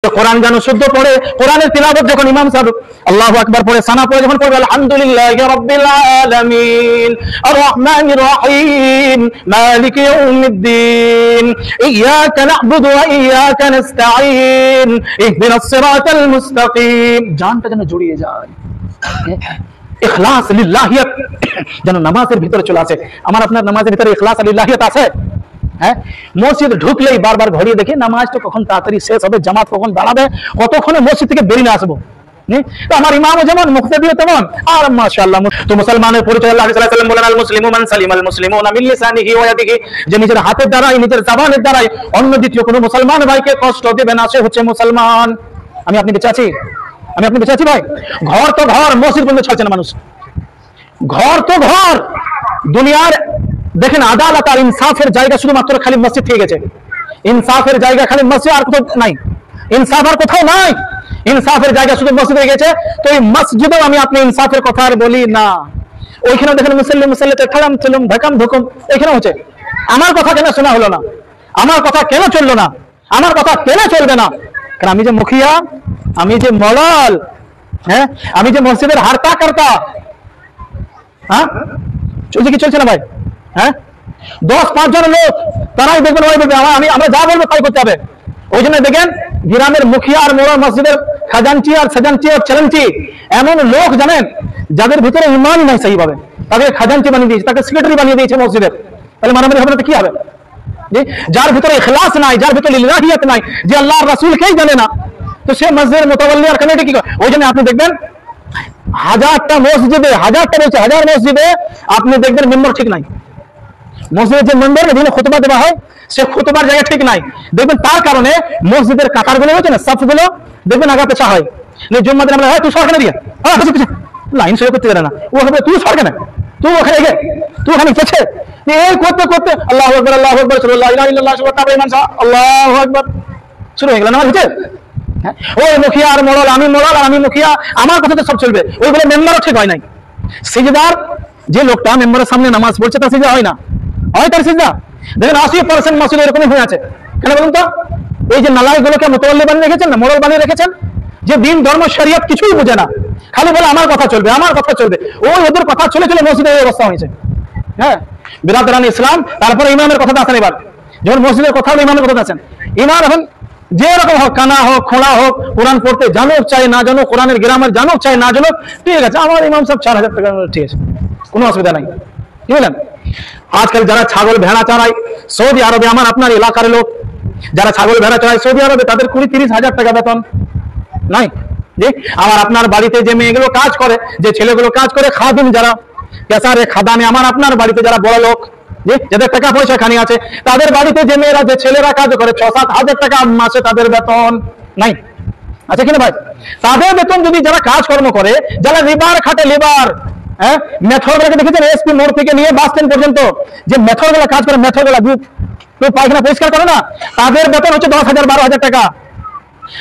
কোরআন যেন শুদ্ধ পড়ে, কোরআনের তিলাওয়াত যখন ইমাম সাহেব আল্লাহু আকবার পড়ে, সানা পড়ে যখন পড়বে আলহামদুলিল্লাহি রাব্বিল আলামিন আর রহমানির রহিম মালিকি ইয়াউমিদ্দিন ইয়াকা না'বুদু ওয়া ইয়াকা নাস্তাঈন ইহদিনাস সিরাতাল মুস্তাকিম, জানটা যেন জড়িয়ে যায়, ইখলাস লিল্লাহিয়াত যেন নামাজের ভিতরে চলে আসে। আমার আপনার নামাজের ভিতরে ইখলাস লিল্লাহিয়াত আছে? হ্যাঁ, মসজিদ ঢুকলেই বারবার ঘড়িয়ে দেখি নামাজটা কখন তাড়াতাড়ি শেষ হবে, জামাত কখন দাঁড়াবে, কতক্ষণে মসজিদ থেকে বেরিয়ে না আসবো। তো আমার ইমামও যেমন মুক্তাদিও তেমন, আর মাশাআল্লাহ। তো মুসলমানের পরিচয় আল্লাহ সাল্লাল্লাহু আলাইহি ওয়াসাল্লাম বলেন, আল মুসলিমু মান সালিমাল মুসলিমুনা মিন লিসানিহি ওয়া ইয়াদিহি, যে নিজের হাতের দ্বারাই নিজের জবানের দ্বারাই অন্য দ্বিতীয় কোনো মুসলমান ভাইকে কষ্ট দেবে না, সে হচ্ছে মুসলমান। আমি আপনি বেঁচে আছি, আমি আপনি বেঁচে আছি ভাই। ঘর তো ঘর, মসজিদ পর্যন্ত ছাড়ছে না মানুষ। ঘর তো ঘর, দুনিয়ার দেখেন আদালত আর ইনসাফের জায়গা শুধুমাত্র খালি মসজিদ থেকে গেছে। ইনসাফের জায়গা খালি মসজিদ, আর কোথাও নাই। ইনসাফ আর কোথাও নাই, ইনসাফের জায়গা শুধু মসজিদ হয়ে গেছে। তো এই মসজিদেও আমি আপনি ইনসাফের কথা আর বলি না। ওইখানে দেখেন মুসল্লিতে ঠালাম ঠুলুম ধাকাম ধুকুম এখানে হচ্ছে। আমার কথা কেন শোনা হলো না? আমার কথা কেন চললো না? আমার কথা কেন চলবে না? কারণ আমি যে মুখিয়া, আমি যে মলাল, হ্যাঁ, আমি যে মসজিদের হারতা কারতা, হ্যাঁ চলছে কি চলছে না ভাই? হ্যাঁ, 10-5 জন লোক তারাই দেখবেন, ওই বলবে আমরা যা বলবো তাই করতে হবে। ওই জন্য দেখেন গ্রামের মুখিয়া আর মোড়া মসজিদের খাজানচি আর সাজানচি আর চ্যালেঞ্চি এমন লোক জানেন যাদের ভিতরে ইমান নাই সেইভাবে, তাদের খাজানচি বানিয়ে দিয়েছে, তাকে সেক্রেটারি বানিয়ে দিয়েছে মসজিদের। তাহলে মারামারি হবে না তো কি হবে? যার ভিতরে ইখলাস নাই, যার ভিতরে লিল্লাহিয়াত নাই, যে আল্লাহর রাসূলকেই জানে না, তো সে মসজিদের মুতাওয়াল্লি আর কমিটি কি করে? ওই জন্য আপনি দেখবেন হাজারটা মসজিদে আপনি দেখবেন মেম্বার ঠিক নাই। মসজিদের যে মেম্বার যেখানে খুতবা দেওয়া হয়, সে খুতবার জায়গা ঠিক নাই। দেখবেন তার কারণে মসজিদের কাতারগুলো হচ্ছে না, সাফগুলো দেখবেন আগা পেছা হয়। জুম্মা দিন আমরা তুই সরকারে দিয়ে লাইন সরে করতে পারে না, ও হবে তুই সরকারে, তুই ওখানে গে, তুই ওখানে পেছে এই করতে করতে আল্লাহু আকবার আল্লাহু আকবার লা ইলাহা ইল্লাল্লাহ আল্লাহু আকবার শুরু হয়ে গেল নামাজ হচ্ছে। ওই মুখিয়া আর মোড়ল, আমি মোড়ল আর আমি মুখিয়া, আমার কথাতে সব চলবে। ওইগুলো মেম্বারও ঠিক হয় নাই। সিজদার যে লোকটা মেম্বারের সামনে নামাজ পড়ছে তার সিজদা হয় না, হয় তার সিজদা? দেখেন 80% মসজিদ এরকমই হয়ে আছে। কেন বলুন তো? এই যে নালাইগুলোকে মুতাওয়াল্লি বানিয়ে রেখেছেন না, মোড়ল বানিয়ে রেখেছেন, যে দিন ধর্ম শরিয়ত কিছুই বোঝে না, খালি বলে আমার কথা চলবে, আমার কথা চলবে। ওই ওদের কথা চলে চলে মসজিদের এই অবস্থা হয়েছে। হ্যাঁ, বিরাদরান ইসলাম। তারপরে ইমামের কথাটা আসেন। এবার যখন মসজিদের কথা হলো, ইমামের কথা আছেন। ইমাম এখন যে রকম হোক, কানা হোক খোলা হোক, কোরআন পড়তে জানুক চাই না জানুক, কোরআনের গ্রামার জানুক চাই না জানুক, ঠিক আছে, আমার ইমাম সব 4000 টাকা, ঠিক আছে, কোনো অসুবিধা নাই। কি বলেন? আজকাল যারা ছাগল ভেড়া চড়ায় সৌদি আরবে, আমার আপনার এলাকার লোক যারা ছাগল ভেড়া চড়ায় সৌদি আরবে, তাদের 20-30 হাজার টাকা বেতন নাই। যে আমার আপনার বাড়িতে যে মেয়েগুলো কাজ করে, যে ছেলেগুলো কাজ করে, খাদিম যারা পেশারে খাদামে, আমার আপনার বাড়িতে যারা বড় লোক, যে যাদের টাকা পয়সা খানি আছে, তাদের বাড়িতে যে মেয়েরা যে ছেলেরা কাজ করে 6-7 হাজার টাকা মাসে তাদের বেতন নাই। আচ্ছা কিনা ভাই? তাদের বেতন যদি যারা কাজকর্ম করে, যারা লিবার খাটে, লিবার, হ্যাঁ, মেথরগুলোকে দেখেছেন এসপি মোড় থেকে নিয়ে বাস স্ট্যান্ড পর্যন্ত যে মেথরগুলো কাজ করে, মেথরগুলো পায়খানা পরিষ্কার করে না, তাদের বেতন হচ্ছে 10,000-12,000 টাকা।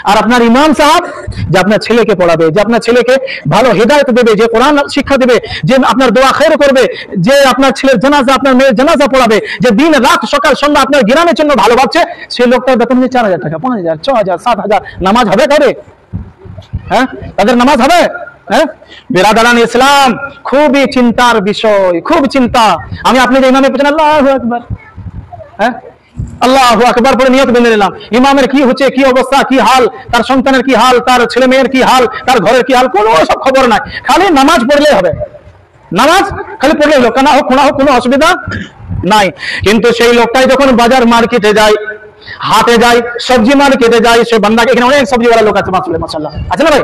আর আপনার ইমাম সাহেব যে আপনার ছেলেকে পড়াবে, যে আপনার ছেলেকে ভালো হেদায়েত দেবে, যে কোরআন শিক্ষা দেবে, যে আপনার দোয়া খের করবে, যে আপনার ছেলের জানাজা, আপনার মেয়ের জানাজা পড়াবে, যে দিন রাত সকাল সন্ধ্যা আপনার গ্রামের জন্য ভালোবাসছে, সেই লোকটার বেতন হচ্ছে 4,000 টাকা, 5,000, 6,000, 7,000। নামাজ হবে কবে? হ্যাঁ, তাদের নামাজ হবে? হ্যাঁ, বিরাদরান ইসলাম, খুবই চিন্তার বিষয়, খুব চিন্তা। আমি আপনি যে ইমামের পেছনে আল্লাহু আকবার, হ্যাঁ, আল্লাহু আকবার পরে নিয়ত বেঁধে নিলাম, ইমামের কি হচ্ছে, কি অবস্থা, কি হাল, তার সন্তানের কি হাল, তার ছেলে মেয়ের কি হাল, তার ঘরের কি হাল, কোনো সব খবর নাই। খালি নামাজ পড়লেই হবে, নামাজ খালি পড়লেই হলো, কানা হোক খোঁড়া হোক, কোনো অসুবিধা নাই। কিন্তু সেই লোকটাই যখন বাজার মার্কেটে যায়, হাটে যায়, সবজি মার্কেটে যায়, সে বান্দাকে, এখানে অনেক সবজিওয়ালা লোক আছে মাশাআল্লাহ, আছে না ভাই?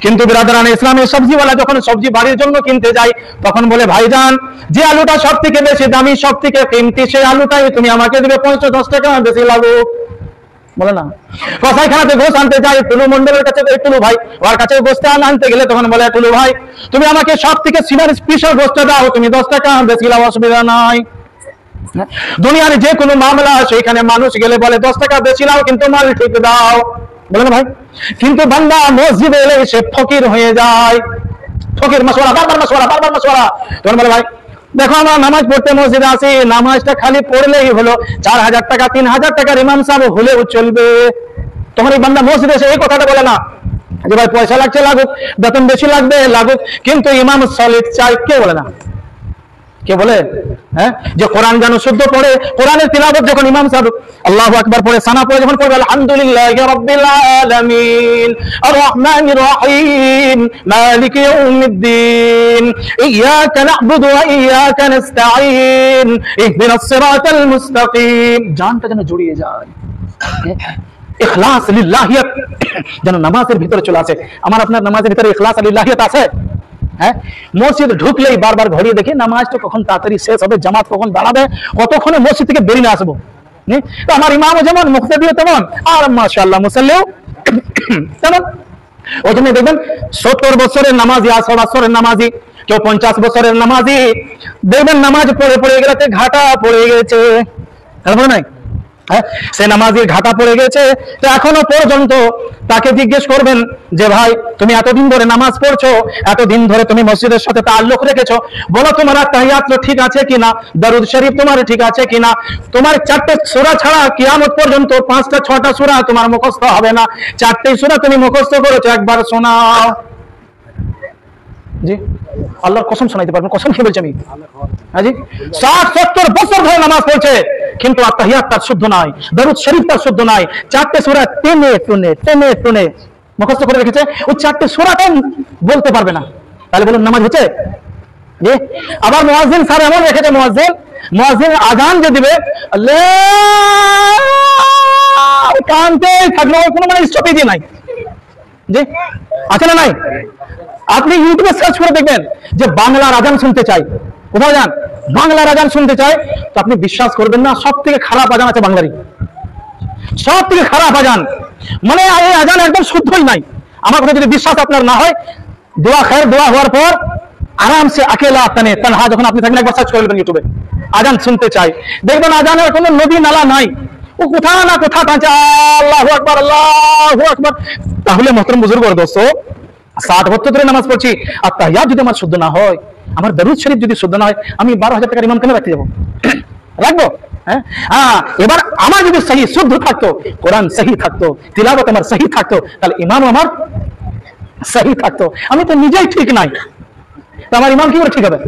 কিন্তু বিরাদরান ইসলামের সবজিওয়ালা যখন সবজি বাড়ির জন্য কিনতে যায়, তখন বলে ভাইজান, যে আলুটা সব থেকে বেশি দামি, সব থেকে কিমতি, সেই আলুটাই তুমি আমাকে দেবে 5-10 টাকা বেশি লাগুক। বলে না? কসাইখানাতে গোশ আনতে যায়, টুলু মন্ডলের কাছে, টুলু ভাই, ওর কাছে গোশটা আনতে গেলে তখন বলে টুলু ভাই, তুমি আমাকে সব থেকে সিনার স্পেশাল গোশটা দাও, তুমি 10 টাকা বেশি লাভ, অসুবিধা নাই। দুনিয়ার যে কোনো মামলা সেখানে মানুষ গেলে বলে 10 টাকা বেশি লাও, কিন্তু মাল ঠিক দাও, বলে না ভাই? কিন্তু বান্দা মসজিদে এলে সে ফকির হয়ে যায়, ফকির, মাসওয়ারা, বারবার মাসওয়ারা, বারবার মাসওয়ারা। তখন বলে ভাই দেখো, আমরা নামাজ পড়তে মসজিদে আসি, নামাজটা খালি পড়লেই হলো, 4,000 টাকা 3,000 টাকার ইমাম সাহেব হলেও চলবে, তখন এই বান্দা মসজিদে এসে এই কথাটা বলে না যে ভাই পয়সা লাগছে লাগুক, বেতন বেশি লাগবে লাগুক, কিন্তু ইমাম সলিড চাই, কে বলে না? কে বলে? হ্যাঁ, যে কোরআন যেন শুদ্ধ পড়ে, কোরআনের তিলাওয়াত যখন ইমাম সাহেব আল্লাহু আকবার পড়ে, সানা পড়ে যখন পড়বে আলহামদুলিল্লাহি রাব্বিল আলামিন আর রহমানির রহিম মালিকি ইয়াউমিদ্দিন ইয়াকা না'বুদু ওয়া ইয়াকা নাস্তাঈন ইহদিনাস সিরাতাল মুস্তাকিম, জানটা যেন জড়িয়ে যায়, ইখলাস লিল্লাহিয়াত যেন নামাজের ভিতরে চলে আসে। আমার আপনার নামাজের ভিতরে ইখলাস লিল্লাহিয়াত আছে? হ্যাঁ, মসজিদ ঢুকলেই বারবার ঘড়ি দেখি নামাজটা কখন তাড়াতাড়ি শেষ হবে, জামাত কখন দাঁড়াবে, কতক্ষণে মসজিদ থেকে বেরিয়ে না আসবো। তো আমার ইমামও যেমন, মুক্তাদিও তেমন, আর মাশাআল্লাহ মুসাল্লিও তেমন। ওই জন্য দেখবেন 70 বছরের নামাজি, 100 বছরের নামাজি, কেউ 50 বছরের নামাজি, দেখবেন নামাজ পড়ে পড়ে গেলে ঘাটা পড়ে গেছে, তারপরে নাই সে নামাজির ঘাটা পড়ে গেছে, তো এখনো পর্যন্ত তাকে জিজ্ঞেস করবেন যে ভাই তুমি এতদিন ধরে নামাজ পড়ছো, এতদিন ধরে তুমি মসজিদের সাথে তাআল্লুক রেখেছো, বলো তোমার তাহিয়াত ঠিক আছে কিনা, দরুদ শরীফ তোমার ঠিক আছে কিনা, তোমার 4টে সূরা ছাড়া কিয়ামত পর্যন্ত 5টা 6টা সূরা তোমার মুখস্থ হবে না, 4টেই সূরা তুমি মুখস্থ করেছো, একবার শোনাও। জি আল্লাহর কসম শোনাইতে পারবেন, কসম খেয়ে বলছি আমি। হ্যাঁ জি, 60-70 বছর ধরে নামাজ পড়ছে, কিন্তু আত্তাহিয়াত তার শুদ্ধ নাই, দরুদ শরীফ তার শুদ্ধ নাই, 4টে সূরা টেনে টুনে মুখস্থ করে রেখেছে, ওই 4টে সূরাটা বলতে পারবে না, তাহলে বলুন নামাজ হচ্ছে? জি। আবার মুয়াজ্জিন স্যার এমন রেখেছে, মুয়াজ্জিন আযান যে দিবে আল্লাহ কানতেই থাকলো, কোনো মানে স্টপেজই নাই। জি আছে না নাই? আপনি ইউটিউবে সার্চ করে দেখবেন যে বাংলার আজান শুনতে চাই, কোথাও যান বাংলার আজান শুনতে চাই, তো আপনি বিশ্বাস করবেন না, সব থেকে খারাপ আজান আছে বাংলারই, সব থেকে খারাপ আজান, মানে এই আজান একদম শুদ্ধই নাই। আমার কথা যদি বিশ্বাস আপনার না হয়, দোয়া হওয়ার পর আরামসে আকেলা তানহা যখন আপনি থাকবেন, একবার সার্চ করে নেবেন ইউটিউবে আজান শুনতে চাই, দেখবেন আজানের কোনো নদী নালা নাই, ও কোথা না কোথা কাঁচা আল্লাহু আকবার আল্লাহু আকবার। তাহলে মোহতরম বুজুর্গ ও দোস্ত, 60 বছর ধরে নামাজ পড়ছি, আর তাহিয়াত যদি আমার শুদ্ধ না হয়, আমার দরুদ শরীফ যদি শুদ্ধ না হয়, আমি 12,000 টাকার ইমাম কেন রাখতে যাবো? রাখবো? হ্যাঁ, এবার আমার যদি সহি শুদ্ধ থাকতো, কোরআন সহি থাকতো, তিলাওয়াত আমার সহি থাকতো, তাহলে ইমাম আমার সহি থাকতো। আমি তো নিজেই ঠিক নাই, তো আমার ইমাম কি করে ঠিক হবে?